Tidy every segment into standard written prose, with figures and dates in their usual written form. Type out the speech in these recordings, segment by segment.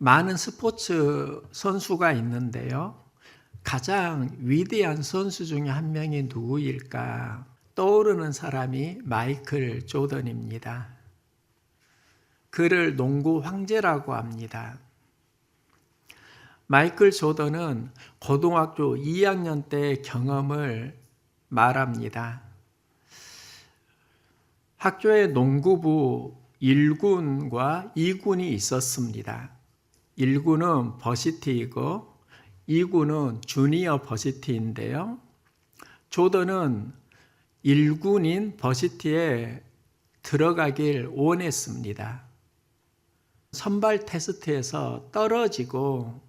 많은 스포츠 선수가 있는데요. 가장 위대한 선수 중에 한 명이 누구일까? 떠오르는 사람이 마이클 조던입니다. 그를 농구 황제라고 합니다. 마이클 조던은 고등학교 2학년 때 경험을 말합니다. 학교에 농구부 1군과 2군이 있었습니다. 1군은 버시티이고 2군은 주니어 버시티인데요. 조던은 1군인 버시티에 들어가길 원했습니다. 선발 테스트에서 떨어지고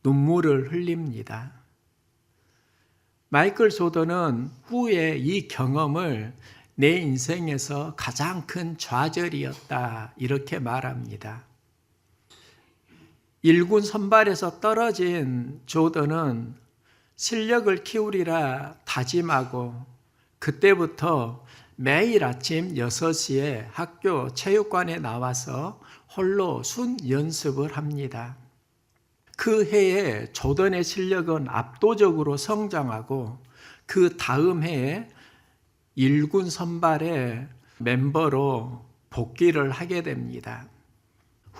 눈물을 흘립니다. 마이클 조던은 후에 이 경험을 내 인생에서 가장 큰 좌절이었다 이렇게 말합니다. 1군 선발에서 떨어진 조던은 실력을 키우리라 다짐하고 그때부터 매일 아침 6시에 학교 체육관에 나와서 홀로 순 연습을 합니다. 그 해에 조던의 실력은 압도적으로 성장하고 그 다음 해에 1군 선발의 멤버로 복귀를 하게 됩니다.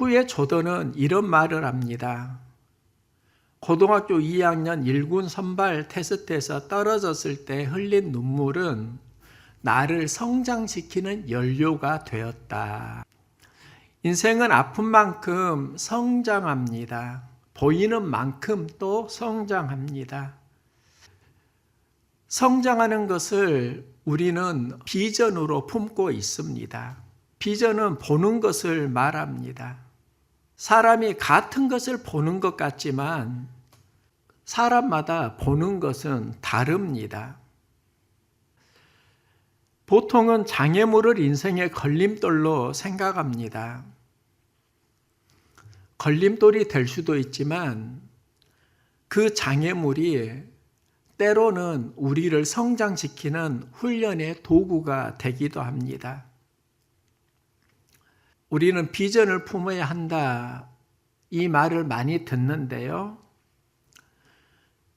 후에 조던은 이런 말을 합니다. 고등학교 2학년 1군 선발 테스트에서 떨어졌을 때 흘린 눈물은 나를 성장시키는 연료가 되었다. 인생은 아픈 만큼 성장합니다. 보이는 만큼 또 성장합니다. 성장하는 것을 우리는 비전으로 품고 있습니다. 비전은 보는 것을 말합니다. 사람이 같은 것을 보는 것 같지만 사람마다 보는 것은 다릅니다. 보통은 장애물을 인생의 걸림돌로 생각합니다. 걸림돌이 될 수도 있지만 그 장애물이 때로는 우리를 성장시키는 훈련의 도구가 되기도 합니다. 우리는 비전을 품어야 한다 이 말을 많이 듣는데요.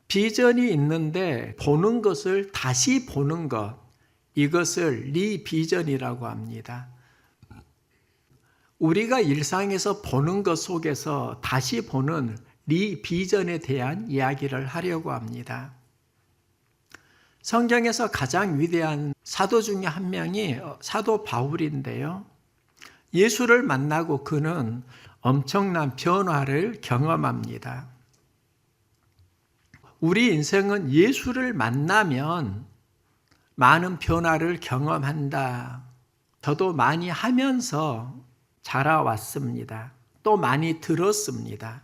비전이 있는데 보는 것을 다시 보는 것, 이것을 리비전이라고 합니다. 우리가 일상에서 보는 것 속에서 다시 보는 리비전에 대한 이야기를 하려고 합니다. 성경에서 가장 위대한 사도 중에 한 명이 사도 바울인데요. 예수를 만나고 그는 엄청난 변화를 경험합니다. 우리 인생은 예수를 만나면 많은 변화를 경험한다. 저도 많이 하면서 자라왔습니다. 또 많이 들었습니다.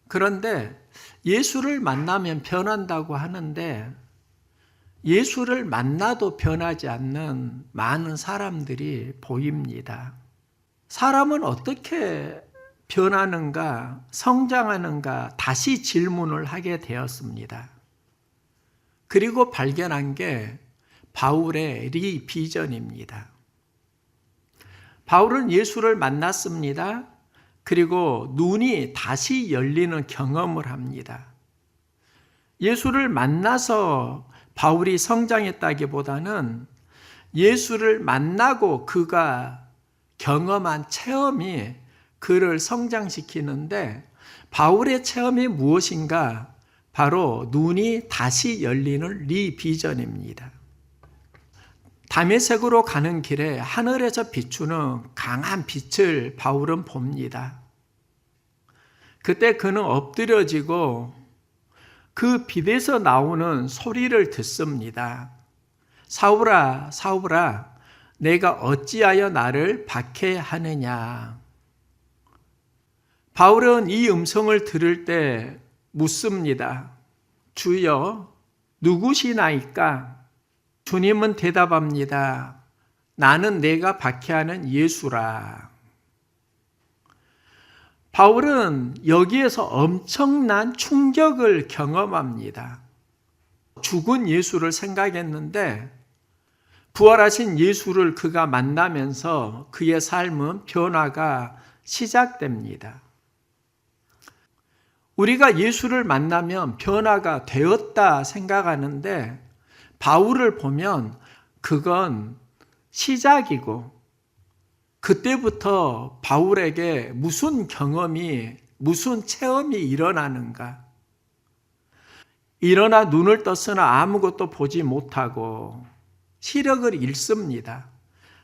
그런데 예수를 만나면 변한다고 하는데 예수를 만나도 변하지 않는 많은 사람들이 보입니다. 사람은 어떻게 변하는가, 성장하는가 다시 질문을 하게 되었습니다. 그리고 발견한 게 바울의 리비전입니다. 바울은 예수를 만났습니다. 그리고 눈이 다시 열리는 경험을 합니다. 예수를 만나서 바울이 성장했다기보다는 예수를 만나고 그가 경험한 체험이 그를 성장시키는데 바울의 체험이 무엇인가? 바로 눈이 다시 열리는 리비전입니다. 다메섹으로 가는 길에 하늘에서 비추는 강한 빛을 바울은 봅니다. 그때 그는 엎드려지고 그 빛에서 나오는 소리를 듣습니다. 사울아, 사울아, 내가 어찌하여 나를 박해하느냐. 바울은 이 음성을 들을 때 묻습니다. 주여, 누구시나이까? 주님은 대답합니다. 나는 내가 박해하는 예수라. 바울은 여기에서 엄청난 충격을 경험합니다. 죽은 예수를 생각했는데 부활하신 예수를 그가 만나면서 그의 삶은 변화가 시작됩니다. 우리가 예수를 만나면 변화가 되었다 생각하는데 바울을 보면 그건 시작이고 그때부터 바울에게 무슨 경험이, 무슨 체험이 일어나는가? 일어나 눈을 떴으나 아무것도 보지 못하고 시력을 잃습니다.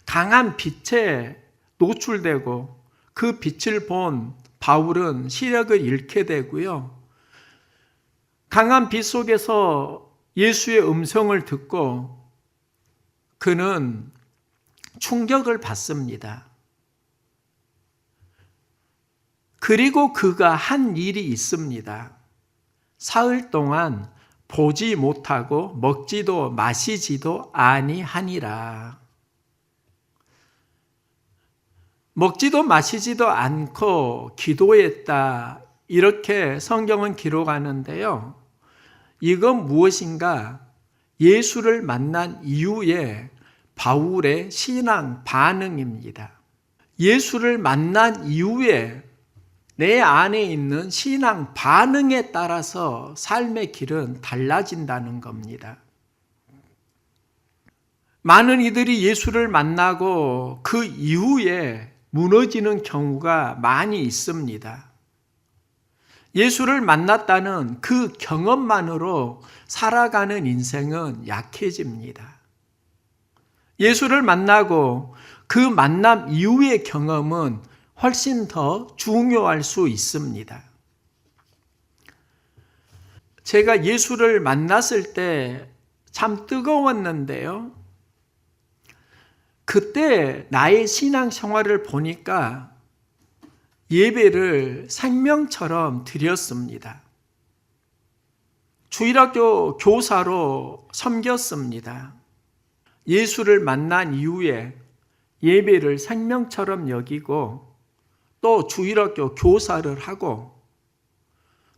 강한 빛에 노출되고 그 빛을 본 바울은 시력을 잃게 되고요. 강한 빛 속에서 예수의 음성을 듣고 그는 충격을 받습니다. 그리고 그가 한 일이 있습니다. 사흘 동안 보지 못하고 먹지도 마시지도 아니하니라. 먹지도 마시지도 않고 기도했다. 이렇게 성경은 기록하는데요. 이건 무엇인가? 예수를 만난 이후에 바울의 신앙 반응입니다. 예수를 만난 이후에 내 안에 있는 신앙 반응에 따라서 삶의 길은 달라진다는 겁니다. 많은 이들이 예수를 만나고 그 이후에 무너지는 경우가 많이 있습니다. 예수를 만났다는 그 경험만으로 살아가는 인생은 약해집니다. 예수를 만나고 그 만남 이후의 경험은 훨씬 더 중요할 수 있습니다. 제가 예수를 만났을 때 참 뜨거웠는데요. 그때 나의 신앙 생활을 보니까 예배를 생명처럼 드렸습니다. 주일학교 교사로 섬겼습니다. 예수를 만난 이후에 예배를 생명처럼 여기고 또 주일학교 교사를 하고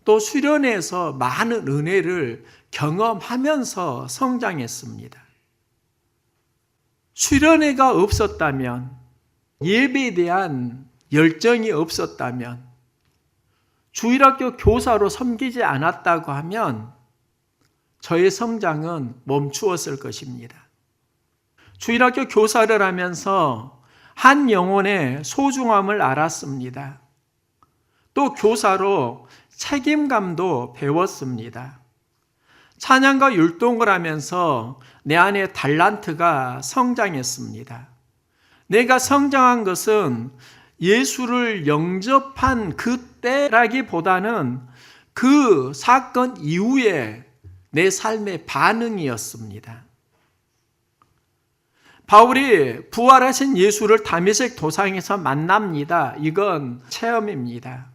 또 수련회에서 많은 은혜를 경험하면서 성장했습니다. 수련회가 없었다면, 예배에 대한 열정이 없었다면, 주일학교 교사로 섬기지 않았다고 하면 저의 성장은 멈추었을 것입니다. 주일학교 교사를 하면서 한 영혼의 소중함을 알았습니다. 또 교사로 책임감도 배웠습니다. 찬양과 율동을 하면서 내 안에 달란트가 성장했습니다. 내가 성장한 것은 예수를 영접한 그때라기보다는 그 사건 이후에 내 삶의 반응이었습니다. 바울이 부활하신 예수를 다메섹 도상에서 만납니다. 이건 체험입니다.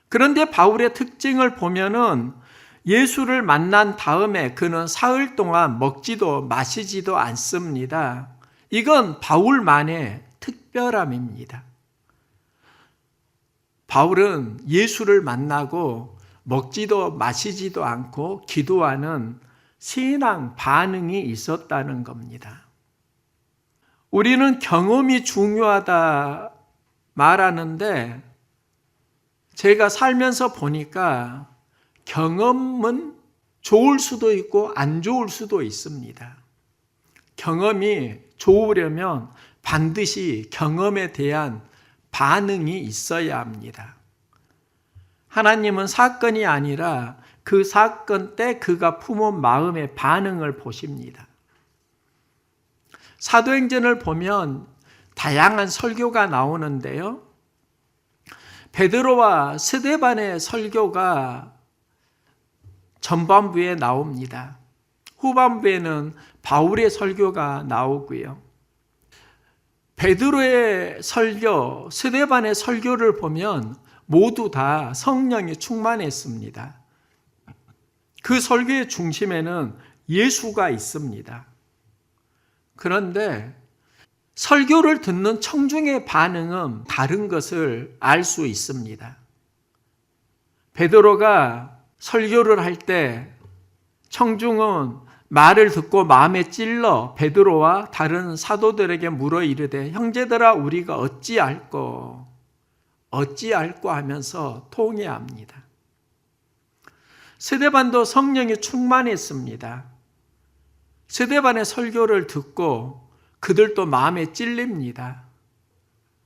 그런데 바울의 특징을 보면은 예수를 만난 다음에 그는 사흘 동안 먹지도 마시지도 않습니다. 이건 바울만의 특별함입니다. 바울은 예수를 만나고 먹지도 마시지도 않고 기도하는 신앙 반응이 있었다는 겁니다. 우리는 경험이 중요하다 말하는데 제가 살면서 보니까 경험은 좋을 수도 있고 안 좋을 수도 있습니다. 경험이 좋으려면 반드시 경험에 대한 반응이 있어야 합니다. 하나님은 사건이 아니라 그 사건 때 그가 품은 마음의 반응을 보십니다. 사도행전을 보면 다양한 설교가 나오는데요. 베드로와 스데반의 설교가 전반부에 나옵니다. 후반부에는 바울의 설교가 나오고요. 베드로의 설교, 스데반의 설교를 보면 모두 다 성령이 충만했습니다. 그 설교의 중심에는 예수가 있습니다. 그런데 설교를 듣는 청중의 반응은 다른 것을 알 수 있습니다. 베드로가 설교를 할 때 청중은 말을 듣고 마음에 찔러 베드로와 다른 사도들에게 물어 이르되 형제들아 우리가 어찌할꼬 어찌할꼬 하면서 통회합니다. 스데반도 성령이 충만했습니다. 스데반의 설교를 듣고 그들도 마음에 찔립니다.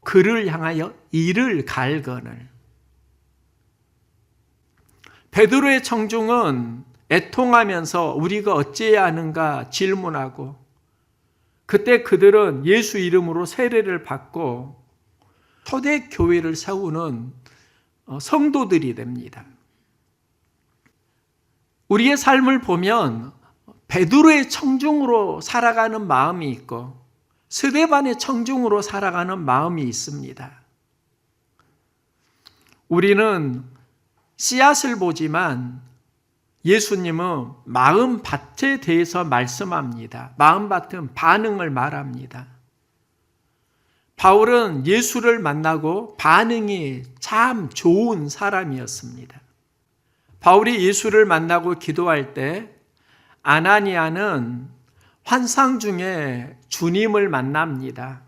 그를 향하여 이를 갈거늘. 베드로의 청중은 애통하면서 우리가 어찌해야 하는가 질문하고, 그때 그들은 예수 이름으로 세례를 받고 초대교회를 세우는 성도들이 됩니다. 우리의 삶을 보면 베드로의 청중으로 살아가는 마음이 있고 스데반의 청중으로 살아가는 마음이 있습니다. 우리는 씨앗을 보지만 예수님은 마음밭에 대해서 말씀합니다. 마음밭은 반응을 말합니다. 바울은 예수를 만나고 반응이 참 좋은 사람이었습니다. 바울이 예수를 만나고 기도할 때 아나니아는 환상 중에 주님을 만납니다.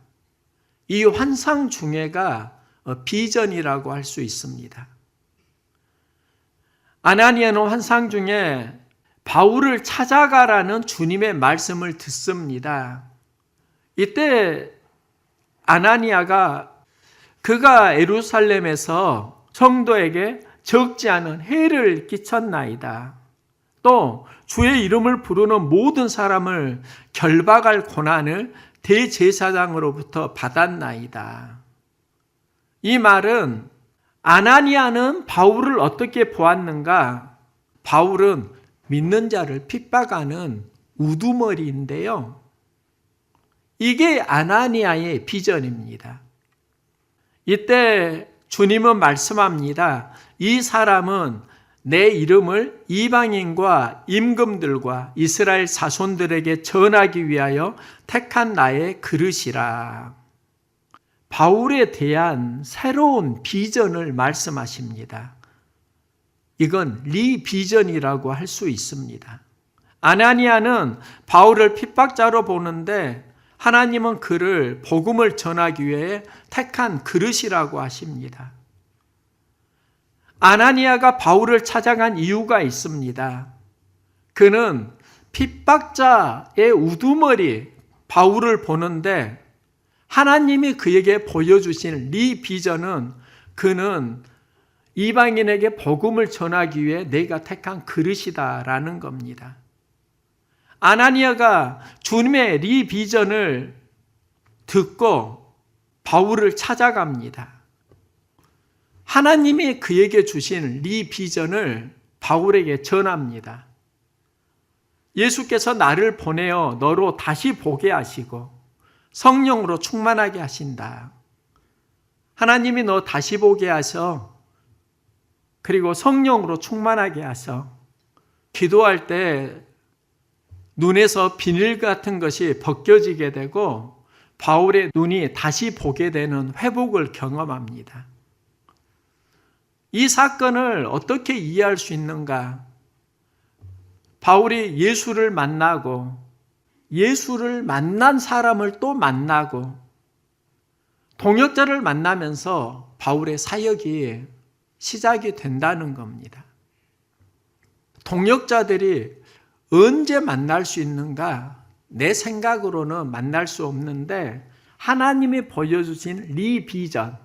이 환상 중에가 비전이라고 할 수 있습니다. 아나니아는 환상 중에 바울을 찾아가라는 주님의 말씀을 듣습니다. 이때 아나니아가 그가 예루살렘에서 성도에게 적지 않은 해를 끼쳤나이다. 또 주의 이름을 부르는 모든 사람을 결박할 고난을 대제사장으로부터 받았나이다. 이 말은 아나니아는 바울을 어떻게 보았는가? 바울은 믿는 자를 핍박하는 우두머리인데요. 이게 아나니아의 비전입니다. 이때 주님은 말씀합니다. 이 사람은 내 이름을 이방인과 임금들과 이스라엘 자손들에게 전하기 위하여 택한 나의 그릇이라. 바울에 대한 새로운 비전을 말씀하십니다. 이건 리비전이라고 할 수 있습니다. 아나니아는 바울을 핍박자로 보는데 하나님은 그를 복음을 전하기 위해 택한 그릇이라고 하십니다. 아나니아가 바울을 찾아간 이유가 있습니다. 그는 핍박자의 우두머리 바울을 보는데 하나님이 그에게 보여주신 리비전은 그는 이방인에게 복음을 전하기 위해 내가 택한 그릇이다라는 겁니다. 아나니아가 주님의 리비전을 듣고 바울을 찾아갑니다. 하나님이 그에게 주신 리비전을 바울에게 전합니다. 예수께서 나를 보내어 너로 다시 보게 하시고 성령으로 충만하게 하신다. 하나님이 너 다시 보게 하셔. 그리고 성령으로 충만하게 하셔. 기도할 때 눈에서 비닐 같은 것이 벗겨지게 되고 바울의 눈이 다시 보게 되는 회복을 경험합니다. 이 사건을 어떻게 이해할 수 있는가? 바울이 예수를 만나고 예수를 만난 사람을 또 만나고 동역자를 만나면서 바울의 사역이 시작이 된다는 겁니다. 동역자들이 언제 만날 수 있는가? 내 생각으로는 만날 수 없는데 하나님이 보여주신 리비전,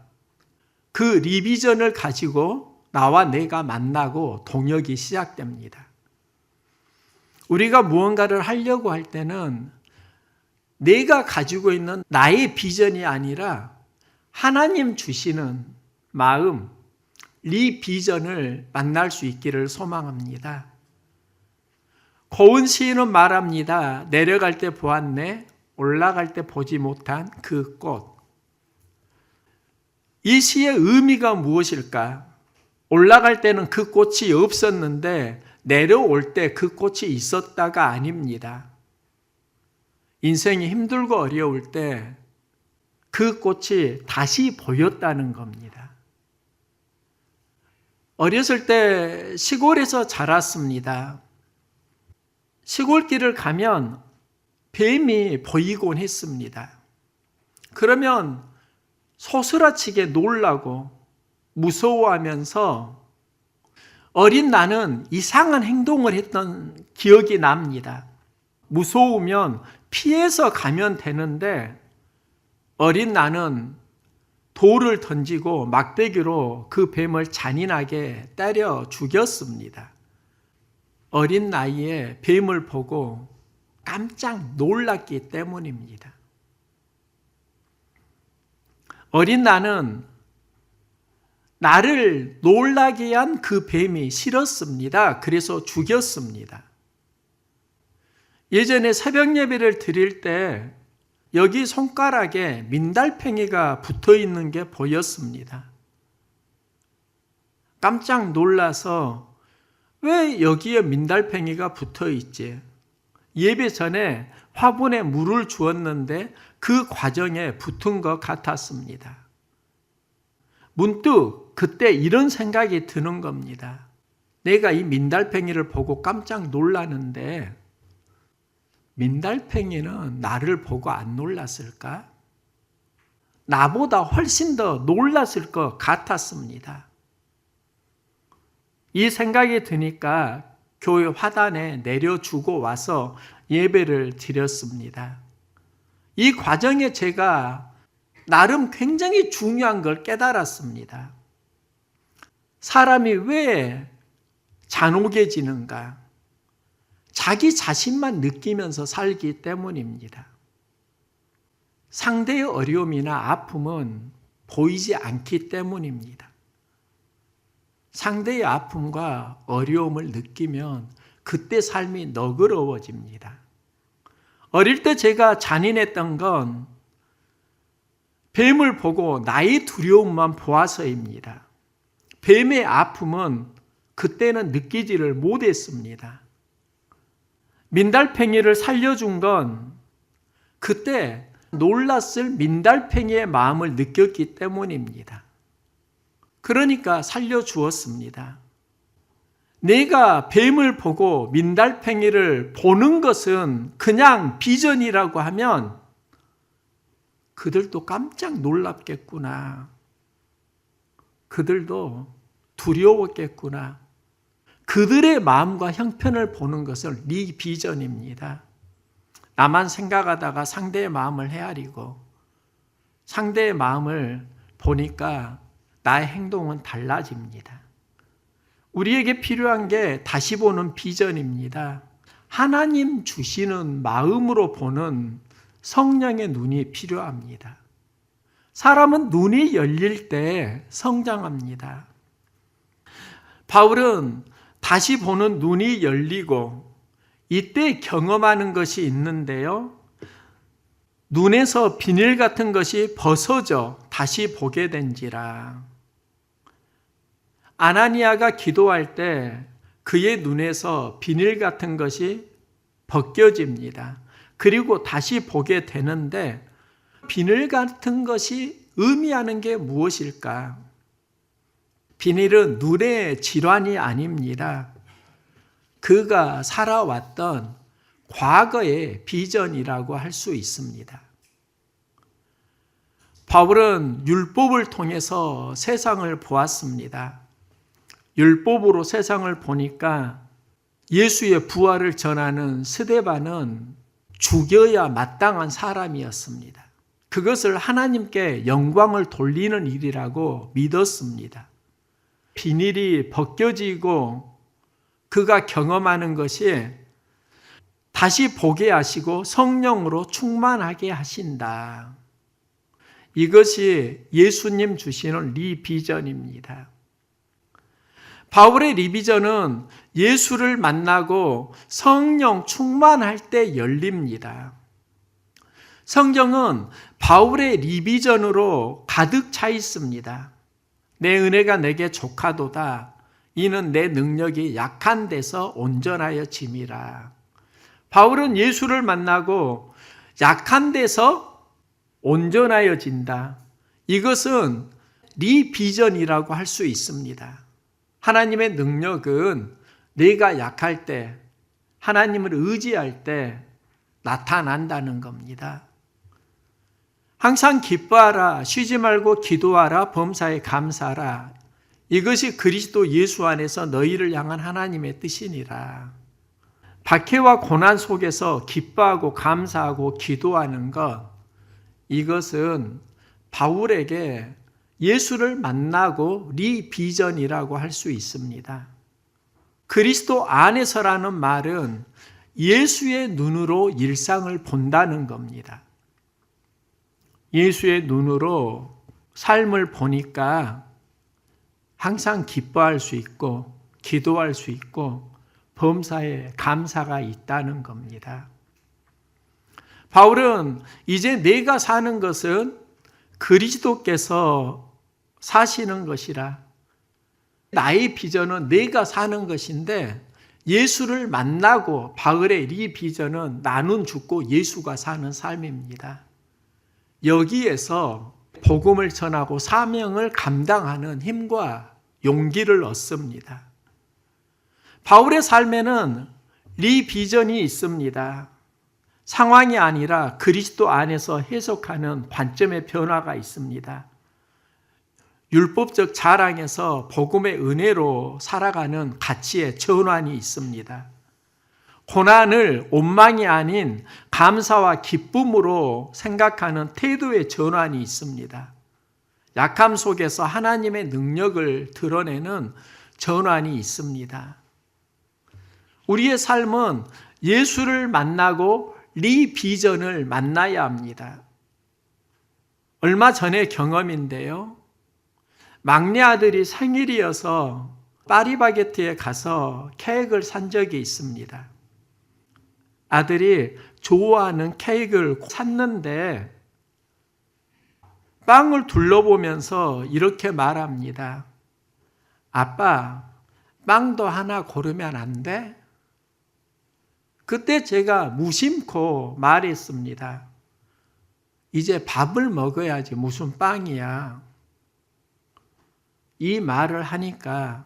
그 리비전을 가지고 나와 내가 만나고 동역이 시작됩니다. 우리가 무언가를 하려고 할 때는 내가 가지고 있는 나의 비전이 아니라 하나님 주시는 마음, 리비전을 만날 수 있기를 소망합니다. 고은 시인은 말합니다. 내려갈 때 보았네, 올라갈 때 보지 못한 그 꽃. 이 시의 의미가 무엇일까? 올라갈 때는 그 꽃이 없었는데 내려올 때 그 꽃이 있었다가 아닙니다. 인생이 힘들고 어려울 때 그 꽃이 다시 보였다는 겁니다. 어렸을 때 시골에서 자랐습니다. 시골길을 가면 뱀이 보이곤 했습니다. 그러면 소스라치게 놀라고 무서워하면서 어린 나는 이상한 행동을 했던 기억이 납니다. 무서우면 피해서 가면 되는데 어린 나는 돌을 던지고 막대기로 그 뱀을 잔인하게 때려 죽였습니다. 어린 나이에 뱀을 보고 깜짝 놀랐기 때문입니다. 어린 나는 나를 놀라게 한 그 뱀이 싫었습니다. 그래서 죽였습니다. 예전에 새벽 예배를 드릴 때 여기 손가락에 민달팽이가 붙어 있는 게 보였습니다. 깜짝 놀라서 왜 여기에 민달팽이가 붙어 있지? 예배 전에 화분에 물을 주었는데 그 과정에 붙은 것 같았습니다. 문득 그때 이런 생각이 드는 겁니다. 내가 이 민달팽이를 보고 깜짝 놀라는데 민달팽이는 나를 보고 안 놀랐을까? 나보다 훨씬 더 놀랐을 것 같았습니다. 이 생각이 드니까 교회 화단에 내려주고 와서 예배를 드렸습니다. 이 과정에 제가 나름 굉장히 중요한 걸 깨달았습니다. 사람이 왜 잔혹해지는가? 자기 자신만 느끼면서 살기 때문입니다. 상대의 어려움이나 아픔은 보이지 않기 때문입니다. 상대의 아픔과 어려움을 느끼면 그때 삶이 너그러워집니다. 어릴 때 제가 잔인했던 건 뱀을 보고 나의 두려움만 보아서입니다. 뱀의 아픔은 그때는 느끼지를 못했습니다. 민달팽이를 살려준 건 그때 놀랐을 민달팽이의 마음을 느꼈기 때문입니다. 그러니까 살려주었습니다. 내가 뱀을 보고 민달팽이를 보는 것은 그냥 비전이라고 하면 그들도 깜짝 놀랍겠구나. 그들도 두려웠겠구나. 그들의 마음과 형편을 보는 것을 네 비전입니다. 나만 생각하다가 상대의 마음을 헤아리고 상대의 마음을 보니까 나의 행동은 달라집니다. 우리에게 필요한 게 다시 보는 비전입니다. 하나님 주시는 마음으로 보는 성령의 눈이 필요합니다. 사람은 눈이 열릴 때 성장합니다. 바울은 다시 보는 눈이 열리고 이때 경험하는 것이 있는데요. 눈에서 비늘 같은 것이 벗어져 다시 보게 된지라. 아나니아가 기도할 때 그의 눈에서 비늘 같은 것이 벗겨집니다. 그리고 다시 보게 되는데 비늘 같은 것이 의미하는 게 무엇일까? 비늘은 눈의 질환이 아닙니다. 그가 살아왔던 과거의 비전이라고 할 수 있습니다. 바울은 율법을 통해서 세상을 보았습니다. 율법으로 세상을 보니까 예수의 부활을 전하는 스데반은 죽여야 마땅한 사람이었습니다. 그것을 하나님께 영광을 돌리는 일이라고 믿었습니다. 비닐이 벗겨지고 그가 경험하는 것이 다시 보게 하시고 성령으로 충만하게 하신다. 이것이 예수님 주시는 리비전입니다. 바울의 리비전은 예수를 만나고 성령 충만할 때 열립니다. 성경은 바울의 리비전으로 가득 차 있습니다. 내 은혜가 내게 족하도다. 이는 내 능력이 약한 데서 온전하여 짐이라. 바울은 예수를 만나고 약한 데서 온전하여진다. 이것은 리비전이라고 할 수 있습니다. 하나님의 능력은 내가 약할 때, 하나님을 의지할 때 나타난다는 겁니다. 항상 기뻐하라, 쉬지 말고 기도하라, 범사에 감사하라. 이것이 그리스도 예수 안에서 너희를 향한 하나님의 뜻이니라. 박해와 고난 속에서 기뻐하고 감사하고 기도하는 것, 이것은 바울에게 예수를 만나고 리비전이라고 할 수 있습니다. 그리스도 안에서라는 말은 예수의 눈으로 일상을 본다는 겁니다. 예수의 눈으로 삶을 보니까 항상 기뻐할 수 있고 기도할 수 있고 범사에 감사가 있다는 겁니다. 바울은 이제 내가 사는 것은 그리스도께서 사시는 것이라, 나의 비전은 내가 사는 것인데 예수를 만나고 바울의 이 비전은 나는 죽고 예수가 사는 삶입니다. 여기에서 복음을 전하고 사명을 감당하는 힘과 용기를 얻습니다. 바울의 삶에는 이 비전이 있습니다. 상황이 아니라 그리스도 안에서 해석하는 관점의 변화가 있습니다. 율법적 자랑에서 복음의 은혜로 살아가는 가치의 전환이 있습니다. 고난을 원망이 아닌 감사와 기쁨으로 생각하는 태도의 전환이 있습니다. 약함 속에서 하나님의 능력을 드러내는 전환이 있습니다. 우리의 삶은 예수를 만나고 리비전을 만나야 합니다. 얼마 전의 경험인데요. 막내 아들이 생일이어서 파리바게트에 가서 케이크를 산 적이 있습니다. 아들이 좋아하는 케이크를 샀는데 빵을 둘러보면서 이렇게 말합니다. 아빠, 빵도 하나 고르면 안 돼? 그때 제가 무심코 말했습니다. 이제 밥을 먹어야지 무슨 빵이야. 이 말을 하니까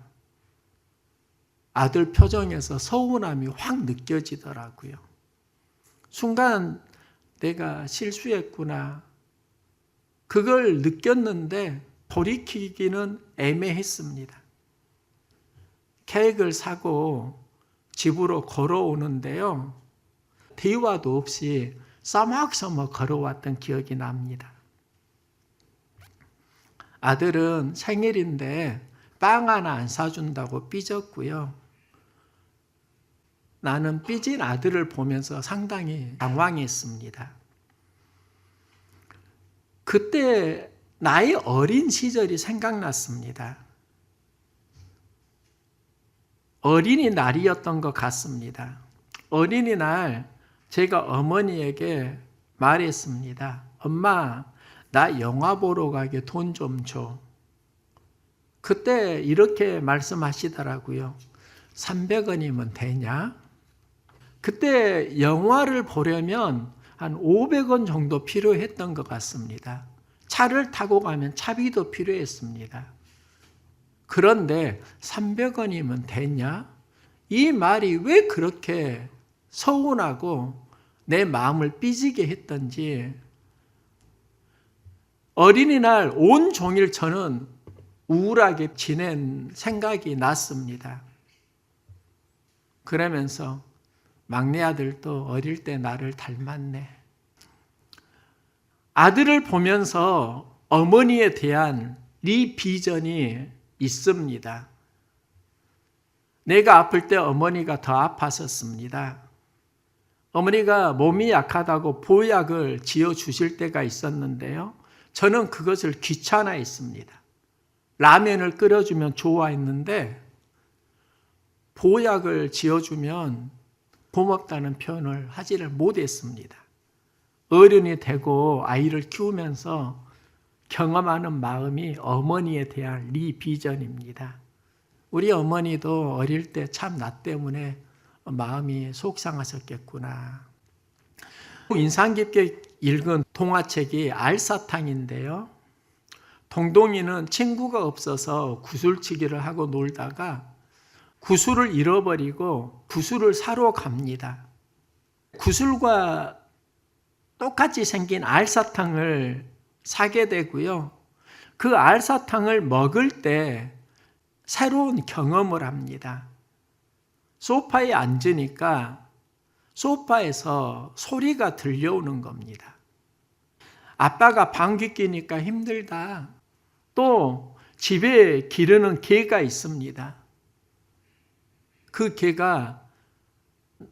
아들 표정에서 서운함이 확 느껴지더라고요. 순간 내가 실수했구나. 그걸 느꼈는데 돌이키기는 애매했습니다. 케이크를 사고 집으로 걸어오는데요. 대화도 없이 써먹써먹 걸어왔던 기억이 납니다. 아들은 생일인데 빵 하나 안 사준다고 삐졌고요. 나는 삐진 아들을 보면서 상당히 당황했습니다. 그때 나의 어린 시절이 생각났습니다. 어린이날이었던 것 같습니다. 어린이날 제가 어머니에게 말했습니다. 엄마, 나 영화 보러 가게 돈 좀 줘. 그때 이렇게 말씀하시더라고요. 300원이면 되냐? 그때 영화를 보려면 한 500원 정도 필요했던 것 같습니다. 차를 타고 가면 차비도 필요했습니다. 그런데 300원이면 되냐? 이 말이 왜 그렇게 서운하고 내 마음을 삐지게 했던지 어린이날 온종일 저는 우울하게 지낸 생각이 났습니다. 그러면서 막내 아들도 어릴 때 나를 닮았네. 아들을 보면서 어머니에 대한 이 비전이 있습니다. 내가 아플 때 어머니가 더 아팠었습니다. 어머니가 몸이 약하다고 보약을 지어주실 때가 있었는데요. 저는 그것을 귀찮아했습니다. 라면을 끓여주면 좋아했는데 보약을 지어주면 고맙다는 표현을 하지를 못했습니다. 어른이 되고 아이를 키우면서 경험하는 마음이 어머니에 대한 리비전입니다. 우리 어머니도 어릴 때 참 나 때문에 마음이 속상하셨겠구나. 인상 깊게 읽은 동화책이 알사탕인데요. 동동이는 친구가 없어서 구슬치기를 하고 놀다가 구슬을 잃어버리고 구슬을 사러 갑니다. 구슬과 똑같이 생긴 알사탕을 사게 되고요. 그 알사탕을 먹을 때 새로운 경험을 합니다. 소파에 앉으니까 소파에서 소리가 들려오는 겁니다. 아빠가 방귀 뀌니까 힘들다. 또 집에 기르는 개가 있습니다. 그 개가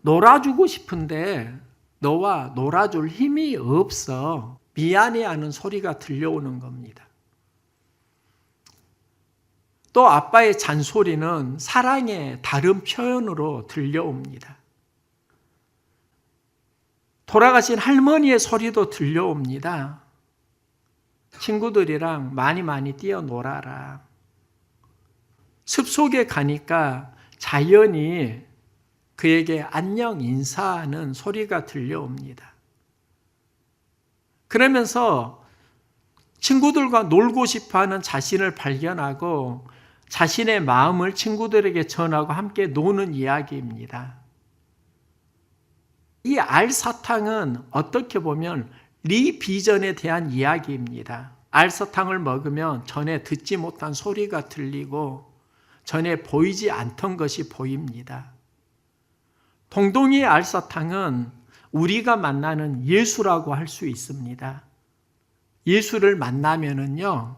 놀아주고 싶은데 너와 놀아줄 힘이 없어. 미안해하는 소리가 들려오는 겁니다. 또 아빠의 잔소리는 사랑의 다른 표현으로 들려옵니다. 돌아가신 할머니의 소리도 들려옵니다. 친구들이랑 많이 뛰어놀아라. 숲속에 가니까 자연이 그에게 안녕 인사하는 소리가 들려옵니다. 그러면서 친구들과 놀고 싶어하는 자신을 발견하고 자신의 마음을 친구들에게 전하고 함께 노는 이야기입니다. 이 알사탕은 어떻게 보면 리비전에 대한 이야기입니다. 알사탕을 먹으면 전에 듣지 못한 소리가 들리고 전에 보이지 않던 것이 보입니다. 동동이의 알사탕은 우리가 만나는 예수라고 할 수 있습니다. 예수를 만나면은요,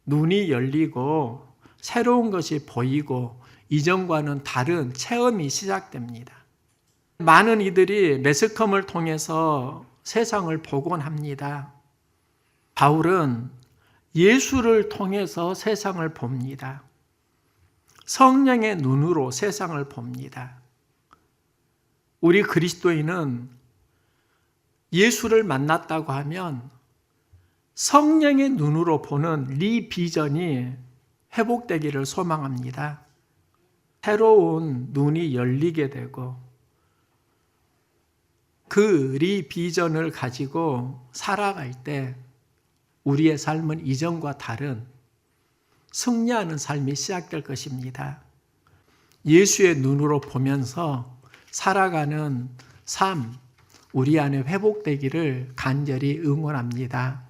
눈이 열리고 새로운 것이 보이고 이전과는 다른 체험이 시작됩니다. 많은 이들이 매스컴을 통해서 세상을 보곤 합니다. 바울은 예수를 통해서 세상을 봅니다. 성령의 눈으로 세상을 봅니다. 우리 그리스도인은 예수를 만났다고 하면 성령의 눈으로 보는 리비전이 회복되기를 소망합니다. 새로운 눈이 열리게 되고 그 리비전을 가지고 살아갈 때 우리의 삶은 이전과 다른 승리하는 삶이 시작될 것입니다. 예수의 눈으로 보면서 살아가는 삶, 우리 안에 회복되기를 간절히 응원합니다.